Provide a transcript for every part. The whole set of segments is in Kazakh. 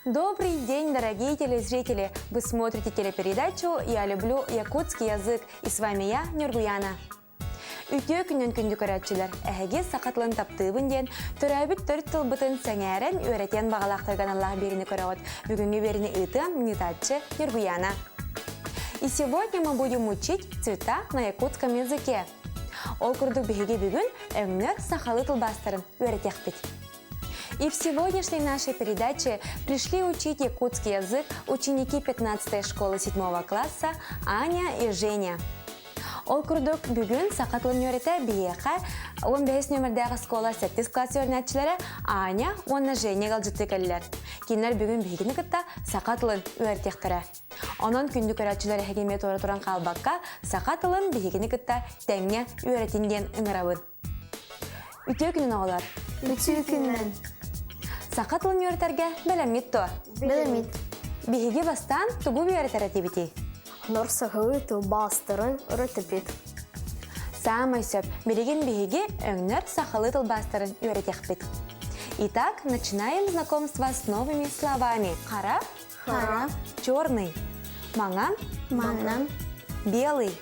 Добрый день, дорогие телезрители! Вы смотрите телепередачу «Я люблю якутский язык» и с вами я, Нюргуяна. Үтө күннен күнді көрәтшілер, әхеге сақатлын таптыбын ден, түрәбіт төрт тылбытын сәңәрен өретен бағалақтырған Аллах беріні көрәуіт. Бүгінгі беріні ұйтым Нитатчы Нюргуяна. И сегодня мы будем учить цвета на якутском языке. Ол күрдік бігеге бүгін өңнер сақалы тылбастырын өретек бит. И в сегодняшней нашей передаче пришли учить якутский язык ученики 15-й школы 7 класса Аня и Женя. Ол күрдік бүгін сақатлын өрете биеқа 15 нөмірдегі школа 8 класс өрнәтшілері Аня, онна Женя қалжытты кәлілер. Кейінлер бүгін бігені күтті сақатлын өртектірі. Онын күнді көрәтшілері хегеме торы тұран қалбаққа сақатлын бігені күтті тәңе өретінден үңірауын. Үтө күнін оғылар? Үтө күнін. Сақатлын өртерге бәлемет то? Бәлемет. Бігеге бастан тұғу бүйәрі тәбіті? Нор сақылы тұл бастырын өртепет. Самай сөп, береген бігеге өңнер сақалы тұл бастырын өретек бет. Итак, начинаем знакомство с новыми словами. Қара, Қара, черный, маңан, маңнан, белый,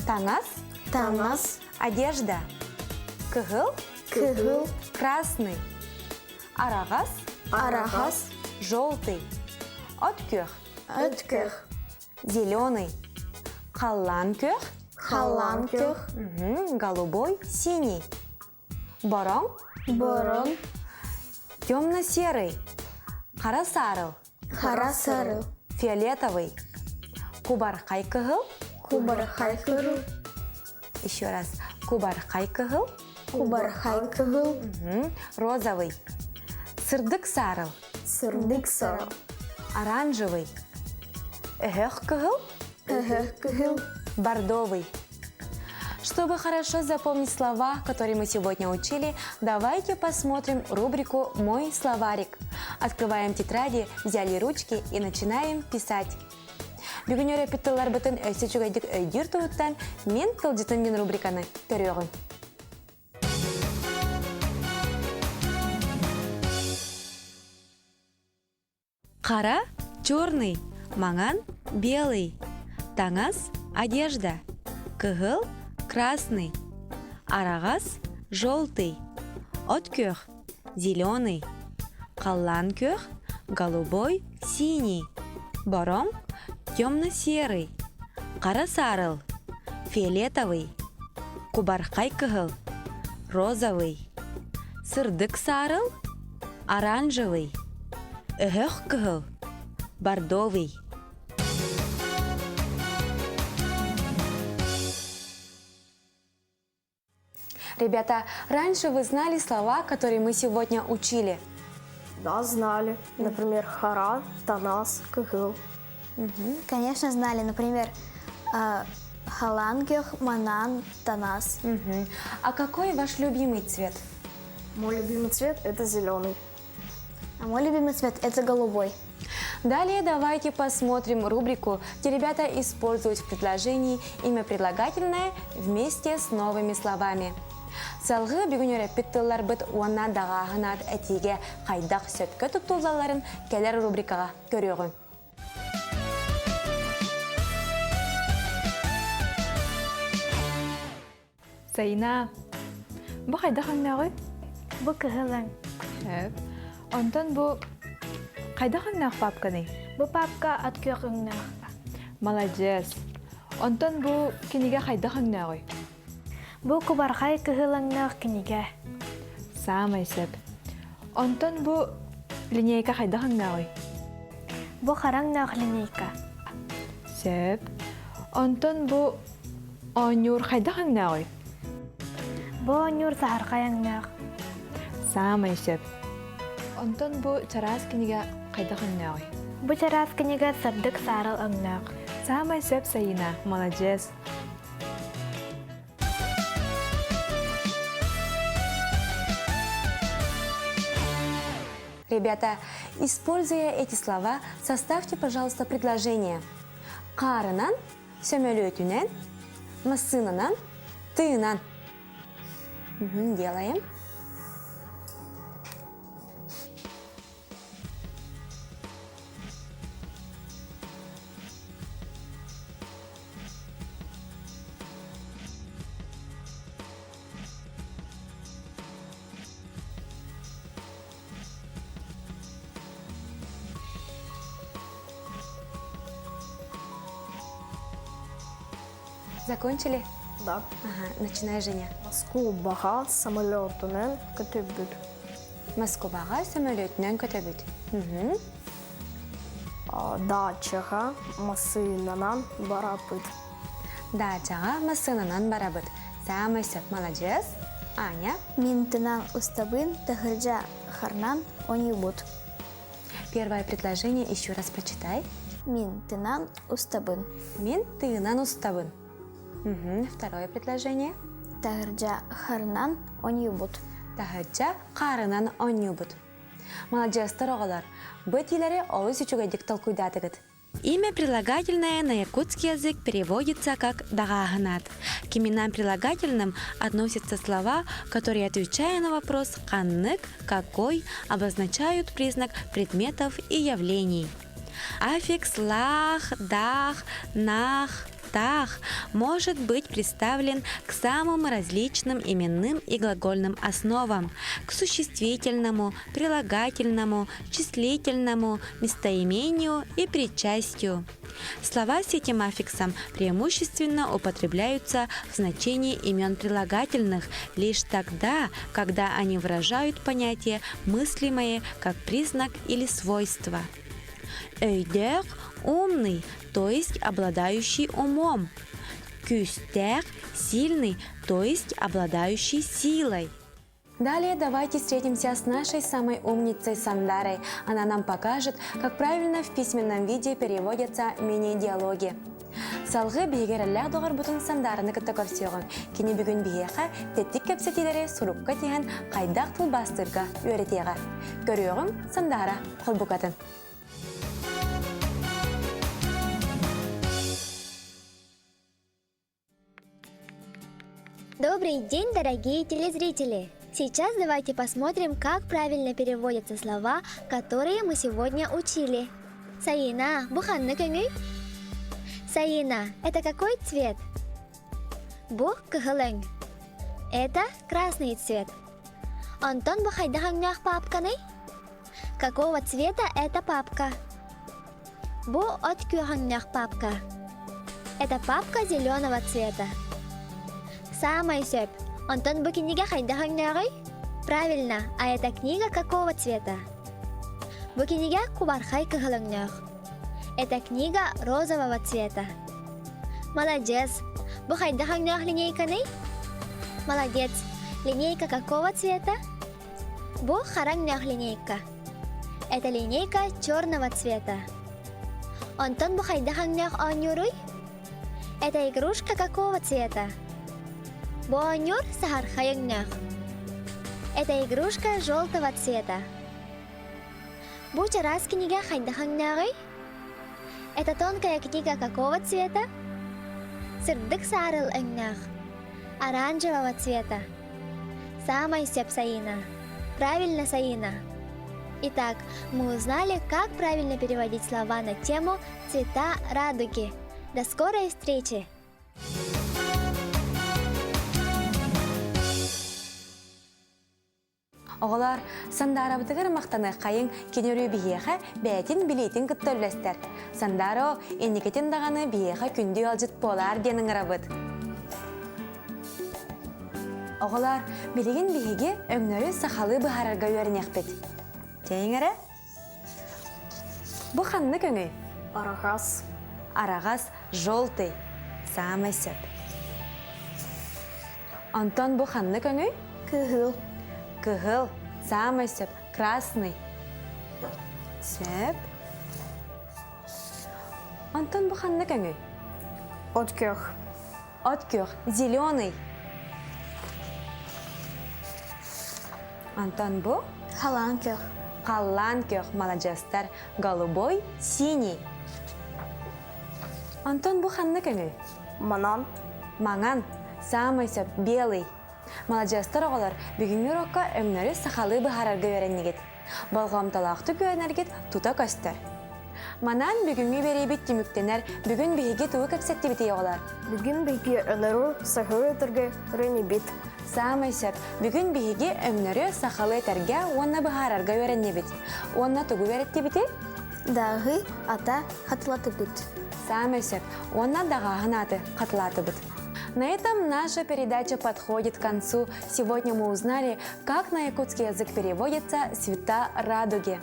таңас, таңас, одежда, кығыл, кығыл, красный, арағас, арағас, желтый, откёх, өткір, зеленый, қаллан кёх, қалан көх, голубой, синий, борон, борон, темно-серый, қара сарыл, қара сары, фиолетовый, кубарқай кығыл, кубархай кығыл, еще раз, кубарқай кығыл, кубархай кығыл, розовый, сырдык сарыл, сырдык сары, оранжевый, өхөк кығыл, үхі кығыл. бордовый. Чтобы хорошо запомнить слова, которые мы сегодня учили, давайте посмотрим рубрику «Мой словарик». Открываем тетради, взяли ручки и начинаем писать. Бүгін өрепіттілер бұтын өсі жүгайдік өйдір тұғыттан мен тылдетінген рубриканы көріғын. Қара, черный, маңан, белый, таңас, одежда, кығыл, красный, арағас, желтый, откёх, зеленый, қаллан кёх, голубой, синий, борон, темно-серый, қара сарыл, фиолетовый, кубарқай кығыл, розовый, сырдык сарыл, оранжевый, өхөк кығыл, бордовый. Ребята, раньше вы знали слова, которые мы сегодня учили? Да, знали. Например, хара, танас, кығыл. Конечно, знали. Например, халангех, манан, танас. А какой ваш любимый цвет? Мой любимый цвет – это зеленый. А мой любимый цвет – это голубой. Далее давайте посмотрим рубрику, где ребята используют в предложении имя прилагательное вместе с новыми словами. Салғы бүгін өрепіттілер бұд уанна дағағынат әтеге қайдақ сөпкі тұттулаларын келер рубрикаға көріғын. Сайына, бұ қайдақ аңнағы? Бұл кығылың. Онтан бұ қайдақ аңнақ папканы? Бұл папка откёқ ыңнақ. Молодец. Онтан бұ кенеге қайдақ аңнағы? Бұл кубархай кығылыңнақ кенеге. Самай сөп. Онтан бұ линейка қайдақ аңнағы? Бұл қараңнақ линейка. Сөп. Онтан бұ онюр қайдақ аңнағы? Бұл онюр сағарқай аңнақ. Самай сөп. Онтан бұ чарас кенеге қайдақ аңнағы? Бұл чарас кенеге сырдык сарыл аңнақ. Самай сөп, Сайына. Молодец. Ребята, используя эти слова, составьте, пожалуйста, предложение. Қарынан, сөмөлөтүнен, мысынынан, тыынан. Делаем. Закончили? Да. Ага, начинай, Женя. Москваға самолетунен көтөбүт. Москваға самолетнен көтөбүт. Мгм. Дачаға машинанан барапыт. Дачаға машинанан барабыт. Самый сөп, молодец. Аня, Мин тынан устабын тахыржа харнан онюбут. первое предложение еще раз прочитай. Мин тынан устабын Мин тыынан устабын. Мгм. Второе предложение. тахыржа харнан онюбут. Тахача қарынан онюбут. Молодец, оғалар. Быт елері олыс үчігайдік толкуйдатығыт. Имя прилагательное на якутский язык переводится как «дагагнат». К именам прилагательным относятся слова, которые, отвечая на вопрос «каннык», «какой», обозначают признак предметов и явлений. Аффикс «лах», «дах», «нах», «тах» может быть представлен к самым различным именным и глагольным основам, к существительному, прилагательному, числительному, местоимению и причастию. Слова с этим аффиксом преимущественно употребляются в значении имен прилагательных лишь тогда, когда они выражают понятие мыслимое как признак или свойство. Өйдер – умный, то есть обладающий умом. Кюстер – сильный, то есть обладающий силой. Далее давайте встретимся с нашей самой умницей Сандарой. Она нам покажет, как правильно в письменном виде переводятся мини-диалоги. Салғы бейгерелләр доғар бұтын Сандарыны күтті көпсеуғын. Кені бүгін бейеға теттік кәпсетелері сұрупқа теген қайдақ тұл бастырға өретеға. Көріуғым Сандара қолбұқатын. Добрый день, дорогие телезрители! Сейчас давайте посмотрим, как правильно переводятся слова, которые мы сегодня учили. Саина, буханны көңүй? Саина, это какой цвет? Бух кыхылың. Это красный цвет. Антон бухайдахаңнях папканы? Какого цвета эта папка? Бу откюхаңнях папка. Это папка зеленого цвета. Самый сөп. Антон, бу книга хайдахаңнягы? Правильно, а эта книга какого цвета? Бу книга кубархай кыхылыңнях. Эта книга розового цвета. Молодец. Бу хайдахаңнях линейканы? Молодец. Линейка какого цвета? Бу хараңнях линейка. Это линейка черного цвета. Антон, бу хайдахаңнях анюруй? Это игрушка какого цвета? Буанюр сахархаягнях. Это игрушка желтого цвета. Буча раз книга хайдахангнягы. Это тонкая книга какого цвета? Сырдык сарыл ыңнях. Оранжевого цвета. Самой сеп Саина. Правильно, Саина. Итак, мы узнали, как правильно переводить слова на тему «Цвета радуги». До скорой встречи! Оғылар, Сандара бұтығыр мақтаны қайын кенеру бейеға бәйтін білейтін күттөлістер. Сандаро енекетін дағаны бейеға күнді алжыт болар денің ғырабыд. Оғылар, білеген бейеге өңнөрі сақалы бұхарарға өрінек бет. Тейін әрі? Бұ қанны көңі? Арағас. Арағас жолтый, самый сөп. Антон, бұ қанны көңі? Кыгыл. Кыгыл, самый сөп, красный. Сөп. Антон, бұ қанны көңі? Откёх. Откёх, зеленый. Антон, бұ? Халанкёх Қаллан кёх, молодецтар, голубой, синий. Антон, бұ қанны көңі? Манан. Маңан, самый сөп, белый. Молодецтар оғалар, бүгінгі урокка өңнөрі сақалы бұхарарға өреннегет. Болғам талақты көрінергет тута көстер. Манан бүгінгі берейбет деміктенер, бүгін бейге туы көпсетті біте оғалар. Бүгін бейге өнеру сахы өтірге рөні бит. Самый сөп, бүгін бейге өңнөрі сақалы өтірге онна бұхарарға өренне бит. Онна туғы өретті біте? дагы ата хатылаты бит. самый сөп, онна дағағынаты қатлатыбыт. На этом наша передача подходит к концу. Сегодня мы узнали, как на якутский язык переводится «цвета радуги».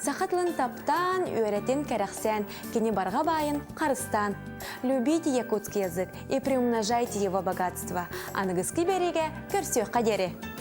Сахатлын таптан, үйретен кәрәхсен, кені барға байын, қарыстан. Любите якутский язык и приумножайте его богатство. Анығызки береге көрсеу қадері.